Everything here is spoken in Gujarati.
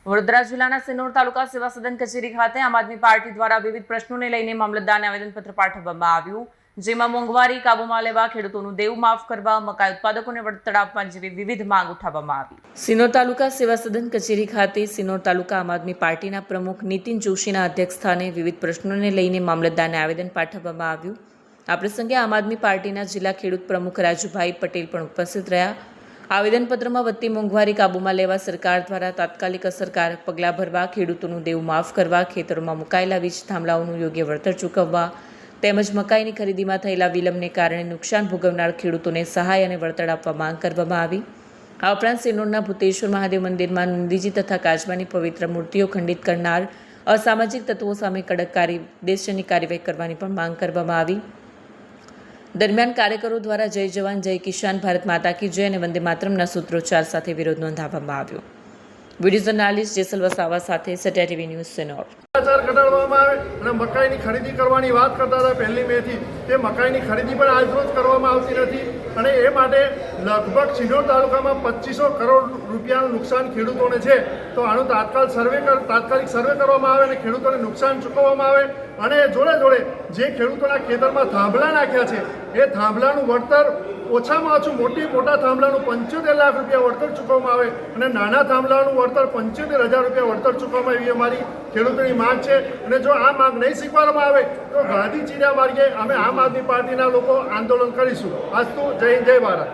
વડોદરા જિલ્લાના સિનોર તાલુકા સેવા સદન કચેરી ખાતે આમ આદમી પાર્ટી દ્વારા વિવિધ પ્રશ્નોને લઈને મામલતદારને આવેદનપત્ર પાઠવવામાં આવ્યું, જેમાં મોંઘવારી કાબૂમાં લેવા, ખેડૂતોનું દેવું માફ કરવા, મકાઈ ઉત્પાદકોને વળતર આપવા જેવી વિવિધ માંગ ઉઠાવવામાં આવી. સિનોર તાલુકા સેવા સદન કચેરી ખાતે સિનોર તાલુકા આમ આદમી પાર્ટીના પ્રમુખ નીતિન જોશીના અધ્યક્ષસ્થાને વિવિધ પ્રશ્નોને લઈને મામલતદારને આવેદન પાઠવવામાં આવ્યું. આ પ્રસંગે આમ આદમી પાર્ટીના જિલ્લા ખેડૂત પ્રમુખ રાજુભાઈ પટેલ પણ ઉપસ્થિત રહ્યા. આવેદનપત્રમાં વધતી મોંઘવારી કાબૂમાં લેવા સરકાર દ્વારા તાત્કાલિક અસરકારક પગલાં ભરવા, ખેડૂતોનું દેવું માફ કરવા, ખેતરોમાં મુકાયેલા વીજ થાંભલાઓનું યોગ્ય વળતર ચૂકવવા તેમજ મકાઈની ખરીદીમાં થયેલા વિલંબને કારણે નુકસાન ભોગવનાર ખેડૂતોને સહાય અને વળતર આપવા માંગ કરવામાં આવી. આ ઉપરાંત સિનોરના ભૂતેશ્વર મહાદેવ મંદિરમાં નંદીજી તથા કાચબાની પવિત્ર મૂર્તિઓ ખંડિત કરનાર અસામાજિક તત્વો સામે કડક કાયદેસરની કાર્યવાહી કરવાની પણ માંગ કરવામાં આવી. દરમિયાન કાર્યકરો દ્વારા જય જવાન જય કિસાન, ભારત માતા કી જય અને વંદે માતરમના સૂત્રોચ્ચાર સાથે વિરોધ નોંધાવવામાં આવ્યો. વિડીયો જર્નાલિસ્ટ જેસલ વસાવા સાથે સત્યા ટીવી ન્યૂઝ સિનોર. ઘટાડવામાં આવે અને મકાઈની ખરીદી કરવાની વાત કરતા હતા 1 મેથી, તે મકાઈની ખરીદી પણ આજરોજ કરવામાં આવતી નથી અને એ માટે લગભગ સિનોર તાલુકામાં 2500 કરોડ રૂપિયાનું નુકસાન ખેડૂતોને છે. તો આનું તાત્કાલિક સર્વે કરવામાં આવે અને ખેડૂતોને નુકસાન ચૂકવવામાં આવે અને જોડે જોડે જે ખેડૂતોના ખેતરમાં થાંભલા નાખ્યા છે એ થાંભલાનું વળતર ઓછામાં ઓછું મોટા થાંભલાનું 75 લાખ રૂપિયા વળતર ચૂકવવામાં આવે અને નાના થાંભલાનું વળતર 75,000 રૂપિયા વળતર ચૂકવવામાં એવી અમારી ખેડૂતોની માંગ છે. અને જો આ માંગ નહીં સ્વીકારવામાં આવે તો ગાંધી ચીરા માર્ગે અમે આમ આદમી પાર્ટીના લોકો આંદોલન કરીશું. આજ તો જય હિન્દ, જય ભારત.